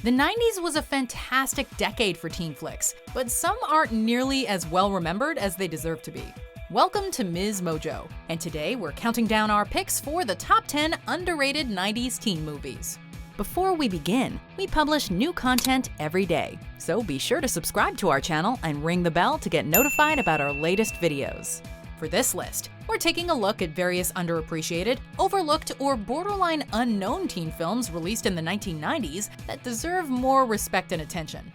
The 90s was a fantastic decade for teen flicks, but some aren't nearly as well remembered as they deserve to be. Welcome to MsMojo, and today we're counting down our picks for the top 10 underrated 90s teen movies. Before we begin, we publish new content every day, so be sure to subscribe to our channel and ring the bell to get notified about our latest videos. For this list, we're taking a look at various underappreciated, overlooked, or borderline unknown teen films released in the 1990s that deserve more respect and attention.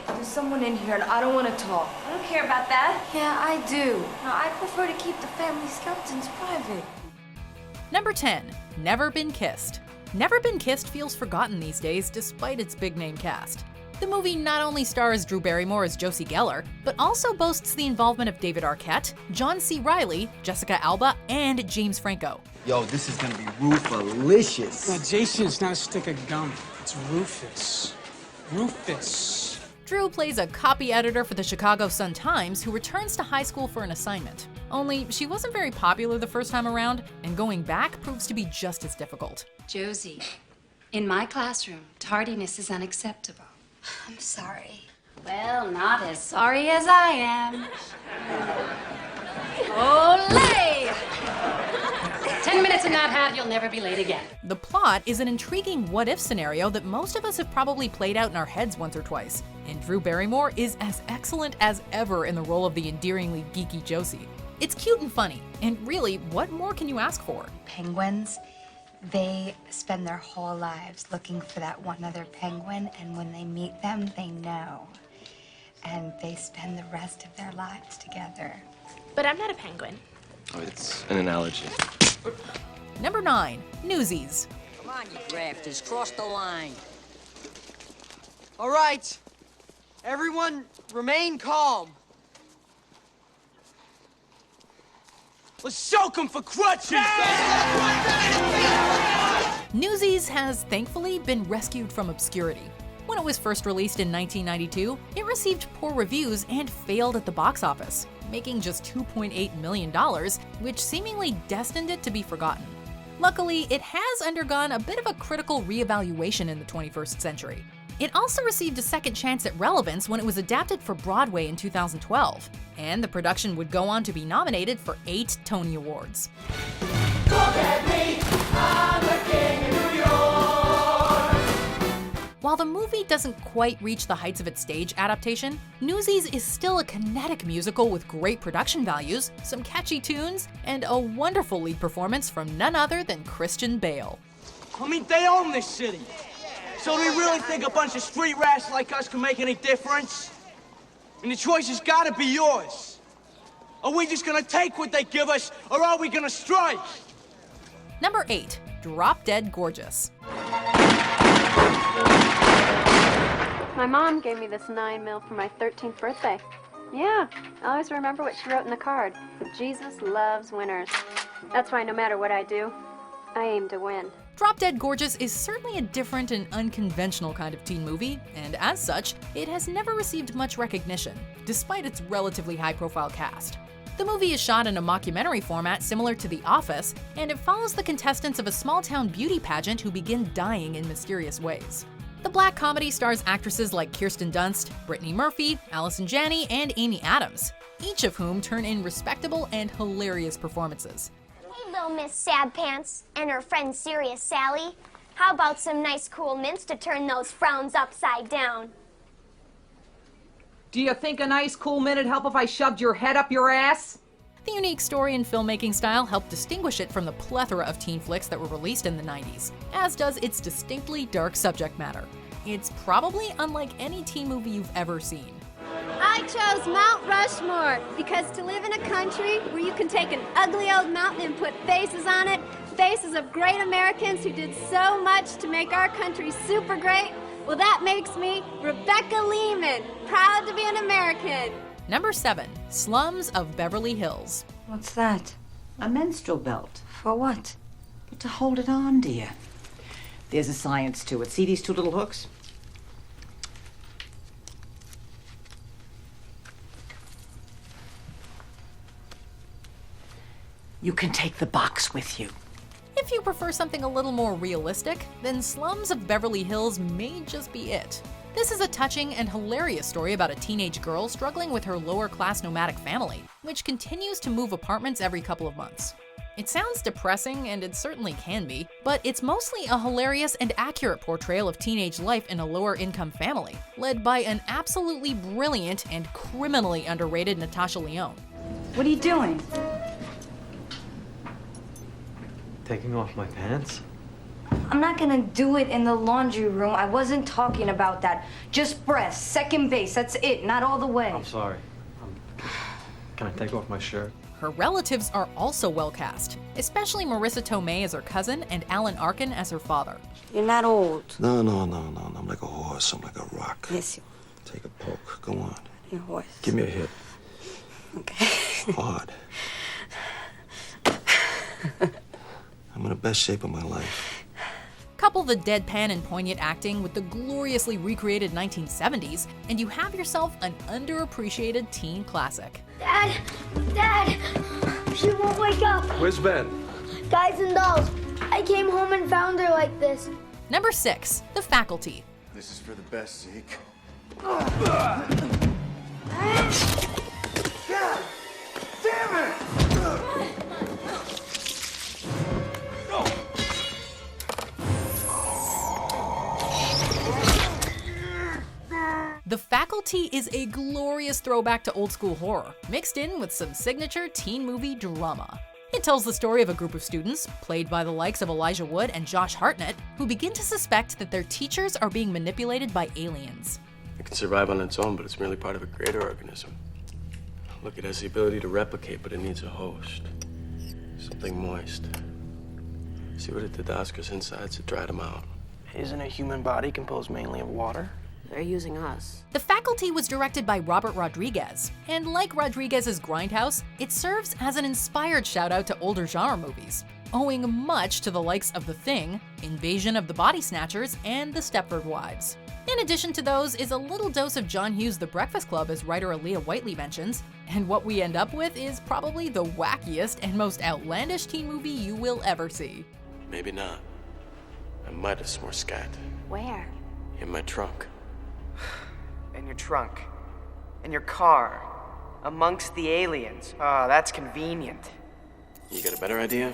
There's someone in here and I don't want to talk. I don't care about that. Yeah, I do. No, I prefer to keep the family skeletons private. Number 10. Never Been Kissed. Never Been Kissed feels forgotten these days despite its big-name cast. The movie not only stars Drew Barrymore as Josie Geller, but also boasts the involvement of David Arquette, John C. Reilly, Jessica Alba, and James Franco. Yo, this is gonna be Rufalicious. No, Jason's not a stick of gum. It's Rufus. Rufus. Drew plays a copy editor for the Chicago Sun-Times who returns to high school for an assignment. Only she wasn't very popular the first time around, and going back proves to be just as difficult. Josie, in my classroom, tardiness is unacceptable. I'm sorry. Well, not as sorry as I am. Olay! 10 minutes in that hat, you'll never be late again. The plot is an intriguing what-if scenario that most of us have probably played out in our heads once or twice, and Drew Barrymore is as excellent as ever in the role of the endearingly geeky Josie. It's cute and funny, and really, what more can you ask for? Penguins, they spend their whole lives looking for that one other penguin, and when they meet them, they know. And they spend the rest of their lives together. But I'm not a penguin. Oh, it's an analogy. Number 9. Newsies. Come on, you grafters, cross the line. All right, everyone remain calm. Let's soak them for crutches! Newsies has thankfully been rescued from obscurity. When it was first released in 1992, it received poor reviews and failed at the box office, making just $2.8 million, which seemingly destined it to be forgotten. Luckily, it has undergone a bit of a critical reevaluation in the 21st century. It also received a second chance at relevance when it was adapted for Broadway in 2012, and the production would go on to be nominated for 8 Tony Awards. Look at me, I'm the king of New York. While the movie doesn't quite reach the heights of its stage adaptation, Newsies is still a kinetic musical with great production values, some catchy tunes, and a wonderful lead performance from none other than Christian Bale. I mean, they own this city. So do we really think a bunch of street rats like us can make any difference? And the choice has got to be yours. Are we just gonna take what they give us, or are we gonna strike? Number 8. Dropdead Gorgeous. My mom gave me this 9mm for my 13th birthday. Yeah, I always remember what she wrote in the card. Jesus loves winners. That's why no matter what I do, I aim to win. Dropdead Gorgeous is certainly a different and unconventional kind of teen movie, and as such, it has never received much recognition, despite its relatively high-profile cast. The movie is shot in a mockumentary format similar to The Office, and it follows the contestants of a small-town beauty pageant who begin dying in mysterious ways. The black comedy stars actresses like Kirsten Dunst, Brittany Murphy, Allison Janney, and Amy Adams, each of whom turn in respectable and hilarious performances. Little Miss Sad Pants and her friend Serious Sally. How about some nice cool mints to turn those frowns upside down? Do you think a nice cool minute help if I shoved your head up your ass? The unique story and filmmaking style helped distinguish it from the plethora of teen flicks that were released in the 90s, as does its distinctly dark subject matter. It's probably unlike any teen movie you've ever seen. I chose Mount Rushmore because to live in a country where you can take an ugly old mountain and put faces on it, faces of great Americans who did so much to make our country super great, well, that makes me Rebecca Lehman, proud to be an American. Number 7. Slums of Beverly Hills. What's that? A menstrual belt. For what? To hold it on, dear. There's a science to it. See these 2 little hooks? You can take the box with you. If you prefer something a little more realistic, then Slums of Beverly Hills may just be it. This is a touching and hilarious story about a teenage girl struggling with her lower-class nomadic family, which continues to move apartments every couple of months. It sounds depressing, and it certainly can be, but it's mostly a hilarious and accurate portrayal of teenage life in a lower-income family, led by an absolutely brilliant and criminally underrated Natasha Lyonne. What are you doing? Taking off my pants? I'm not gonna do it in the laundry room. I wasn't talking about that. Just breast, second base, that's it, not all the way. I'm sorry. Can I take off my shirt? Her relatives are also well cast, especially Marissa Tomei as her cousin and Alan Arkin as her father. You're not old. No. I'm like a horse. I'm like a rock. Yes, you Take a poke. Go on. You're a horse. Give me a hit. Okay. Hard. I'm in the best shape of my life. Couple the deadpan and poignant acting with the gloriously recreated 1970s, and you have yourself an underappreciated teen classic. Dad, she won't wake up. Where's Ben? Guys and dolls, I came home and found her like this. Number 6, The Faculty. This is for the best, Zeke. God damn it! The Faculty is a glorious throwback to old school horror, mixed in with some signature teen movie drama. It tells the story of a group of students, played by the likes of Elijah Wood and Josh Hartnett, who begin to suspect that their teachers are being manipulated by aliens. It can survive on its own, but it's merely part of a greater organism. Look, it has the ability to replicate, but it needs a host. Something moist. See what it did to Oscar's insides? It dried him out. Isn't a human body composed mainly of water? They're using us. The Faculty was directed by Robert Rodriguez, and like Rodriguez's Grindhouse, it serves as an inspired shout-out to older genre movies, owing much to the likes of The Thing, Invasion of the Body Snatchers, and The Stepford Wives. In addition to those is a little dose of John Hughes' The Breakfast Club, as writer Aaliyah Whiteley mentions, and what we end up with is probably the wackiest and most outlandish teen movie you will ever see. Maybe not. I might have some more scat. Where? In my trunk. In your trunk. In your car. Amongst the aliens. Oh, that's convenient. You got a better idea?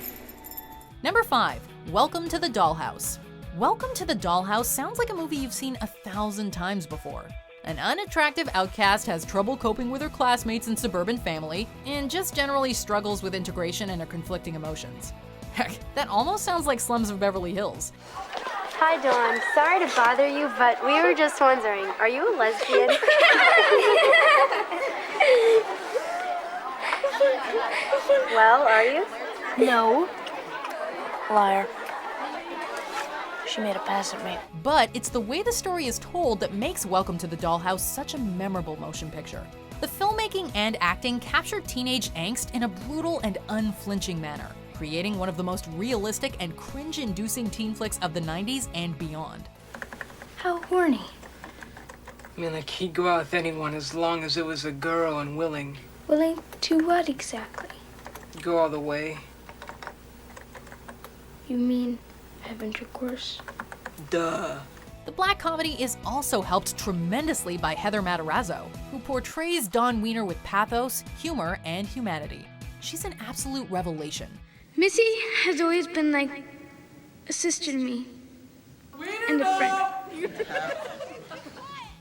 Number 5, Welcome to the Dollhouse. Welcome to the Dollhouse sounds like a movie you've seen 1,000 times before. An unattractive outcast has trouble coping with her classmates and suburban family, and just generally struggles with integration and her conflicting emotions. Heck, that almost sounds like Slums of Beverly Hills. Hi, Dawn. Sorry to bother you, but we were just wondering, are you a lesbian? Well, are you? No. Liar. She made a pass at me. But it's the way the story is told that makes Welcome to the Dollhouse such a memorable motion picture. The filmmaking and acting captured teenage angst in a brutal and unflinching manner, creating one of the most realistic and cringe-inducing teen flicks of the 90s and beyond. How horny. I mean, like, he'd go out with anyone as long as it was a girl and willing. Willing to what exactly? Go all the way. You mean have intercourse? Duh. The black comedy is also helped tremendously by Heather Matarazzo, who portrays Dawn Wiener with pathos, humor, and humanity. She's an absolute revelation. Missy has always been like a sister to me. And a friend.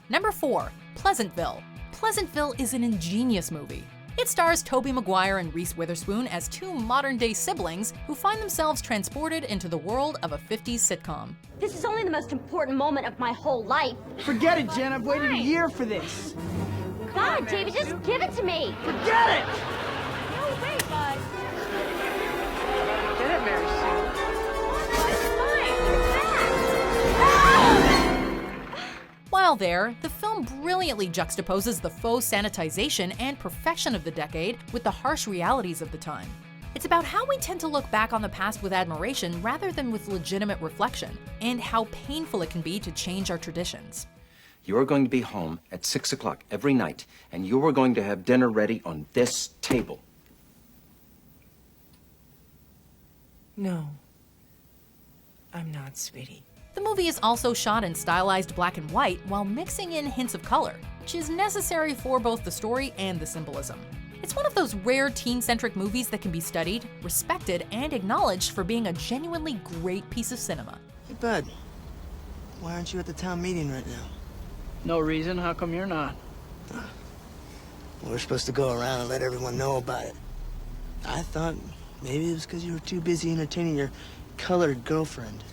Number 4, Pleasantville. Pleasantville is an ingenious movie. It stars Tobey Maguire and Reese Witherspoon as two modern-day siblings who find themselves transported into the world of a 50s sitcom. This is only the most important moment of my whole life. Forget it, Jen. I've waited a year for this. God, David, just give it to me. Forget it! No, wait, bud. Get it, Mary Sue. While there, the film brilliantly juxtaposes the faux sanitization and perfection of the decade with the harsh realities of the time. It's about how we tend to look back on the past with admiration rather than with legitimate reflection, and how painful it can be to change our traditions. You're going to be home at 6 o'clock every night, and you are going to have dinner ready on this table. No. I'm not, sweetie. The movie is also shot in stylized black and white while mixing in hints of color, which is necessary for both the story and the symbolism. It's one of those rare teen-centric movies that can be studied, respected, and acknowledged for being a genuinely great piece of cinema. Hey, bud. Why aren't you at the town meeting right now? No reason. How come you're not? Well, we're supposed to go around and let everyone know about it. I thought maybe it was because you were too busy entertaining your colored girlfriend.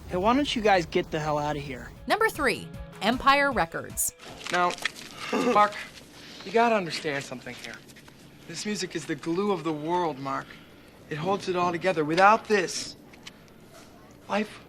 Hey, why don't you guys get the hell out of here? Number 3, Empire Records. Now, Mark, you gotta understand something here. This music is the glue of the world, Mark. It holds it all together. Without this, life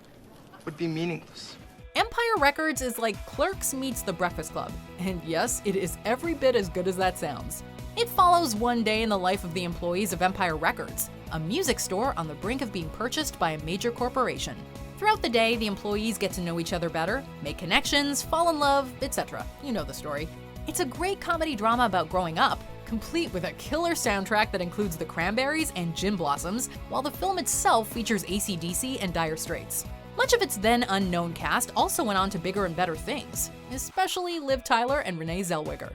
would be meaningless. Empire Records is like Clerks meets The Breakfast Club. And yes, it is every bit as good as that sounds. It follows one day in the life of the employees of Empire Records, a music store on the brink of being purchased by a major corporation. Throughout the day, the employees get to know each other better, make connections, fall in love, etc. You know the story. It's a great comedy drama about growing up, complete with a killer soundtrack that includes the Cranberries and Gin Blossoms, while the film itself features AC/DC and Dire Straits. Much of its then unknown cast also went on to bigger and better things, especially Liv Tyler and Renee Zellweger.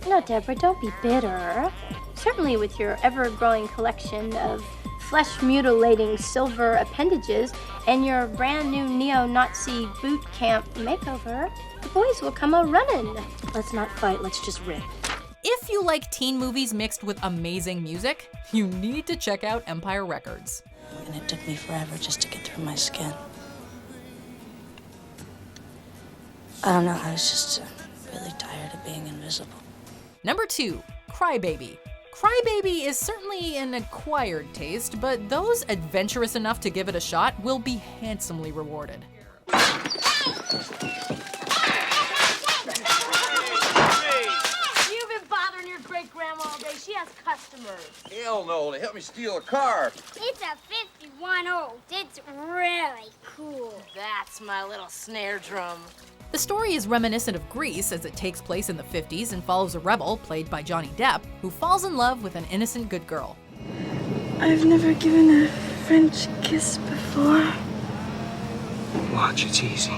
No, Deborah, don't be bitter. Certainly with your ever-growing collection of flesh-mutilating silver appendages and your brand new neo-Nazi boot camp makeover, the boys will come a-running. Let's not fight, let's just rip. If you like teen movies mixed with amazing music, you need to check out Empire Records. And it took me forever just to get through my skin. I don't know, I was just really tired of being invisible. Number 2, Crybaby. Crybaby is certainly an acquired taste, but those adventurous enough to give it a shot will be handsomely rewarded. You've been bothering your great-grandma all day. She has customers. Hell no, they helped me steal a car. It's a 51 old. It's really cool. That's my little snare drum. The story is reminiscent of Grease as it takes place in the 50s and follows a rebel, played by Johnny Depp, who falls in love with an innocent good girl. I've never given a French kiss before. Watch, it's easy.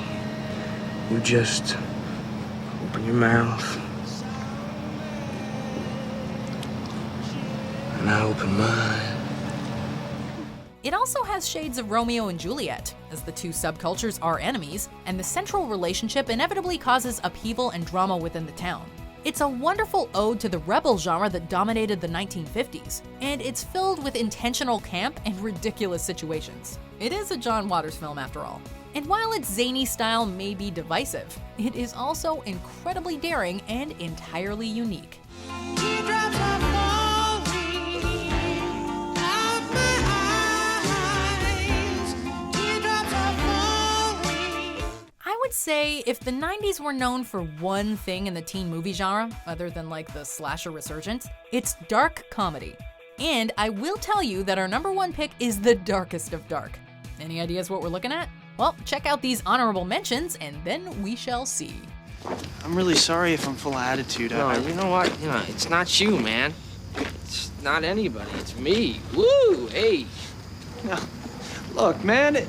You just open your mouth. And I open mine. It also has shades of Romeo and Juliet, as the two subcultures are enemies, and the central relationship inevitably causes upheaval and drama within the town. It's a wonderful ode to the rebel genre that dominated the 1950s, and it's filled with intentional camp and ridiculous situations. It is a John Waters film after all. And while its zany style may be divisive, it is also incredibly daring and entirely unique. I would say if the 90s were known for one thing in the teen movie genre, other than like the slasher resurgence, it's dark comedy. And I will tell you that our number 1 pick is the darkest of dark. Any ideas what we're looking at? Well, check out these honorable mentions and then we shall see. I'm really sorry if I'm full of attitude. No, you know what? You know, it's not you, man. It's not anybody. It's me. Woo! Hey. No. Look, man.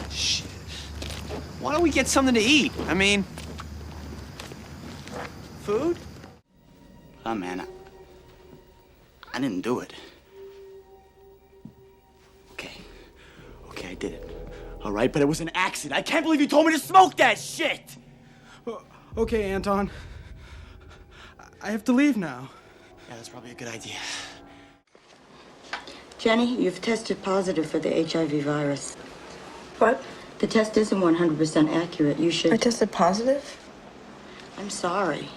Shit. Why don't we get something to eat? I mean, food? Oh, man, I didn't do it. Okay, I did it. All right, but it was an accident. I can't believe you told me to smoke that shit! Okay, Anton. I have to leave now. Yeah, that's probably a good idea. Jenny, you've tested positive for the HIV virus. What? The test isn't 100% accurate. You should... I tested positive? I'm sorry.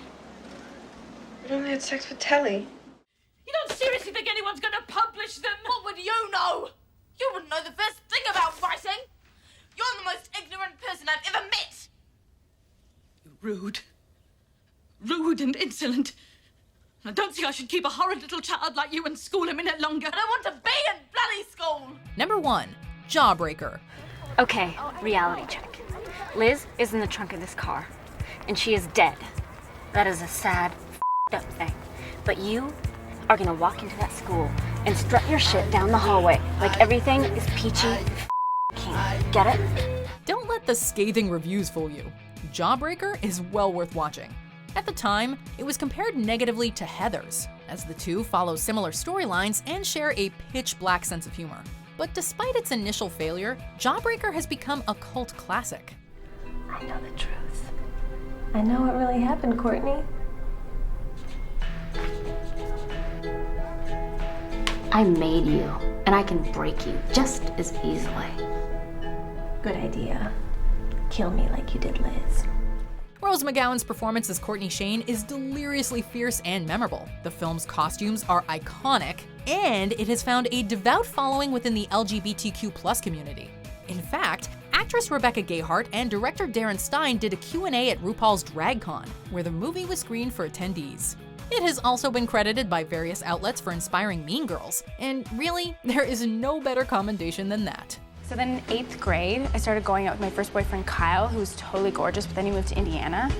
I only had sex with Telly. You don't seriously think anyone's gonna publish them? What would you know? You wouldn't know the first thing about writing. You're the most ignorant person I've ever met. Rude. Rude and insolent. I don't think I should keep a horrid little child like you and school him in it longer. I don't want to be in bloody school. Number 1, Jawbreaker. Okay, reality check. Liz is in the trunk of this car, and she is dead. That is a sad, f***ed up thing. But you are gonna walk into that school and strut your shit down the hallway like everything is peachy king. Get it? Don't let the scathing reviews fool you. Jawbreaker is well worth watching. At the time, it was compared negatively to Heathers, as the two follow similar storylines and share a pitch-black sense of humor. But despite its initial failure, Jawbreaker has become a cult classic. I know the truth. I know what really happened, Courtney. I made you, and I can break you just as easily. Good idea. Kill me like you did Liz. Rose McGowan's performance as Courtney Shane is deliriously fierce and memorable. The film's costumes are iconic, and it has found a devout following within the LGBTQ+ community. In fact, actress Rebecca Gayheart and director Darren Stein did a Q&A at RuPaul's DragCon, where the movie was screened for attendees. It has also been credited by various outlets for inspiring Mean Girls, and really, there is no better commendation than that. So then in 8th grade, I started going out with my first boyfriend, Kyle, who was totally gorgeous, but then he moved to Indiana.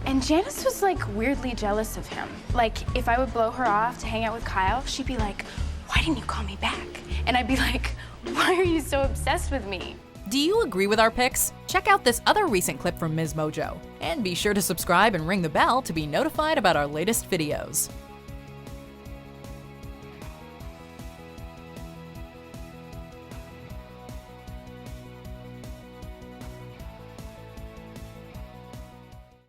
And Janice was like weirdly jealous of him. Like if I would blow her off to hang out with Kyle, she'd be like, "Why didn't you call me back?" And I'd be like, "Why are you so obsessed with me?" Do you agree with our picks? Check out this other recent clip from MsMojo. And be sure to subscribe and ring the bell to be notified about our latest videos.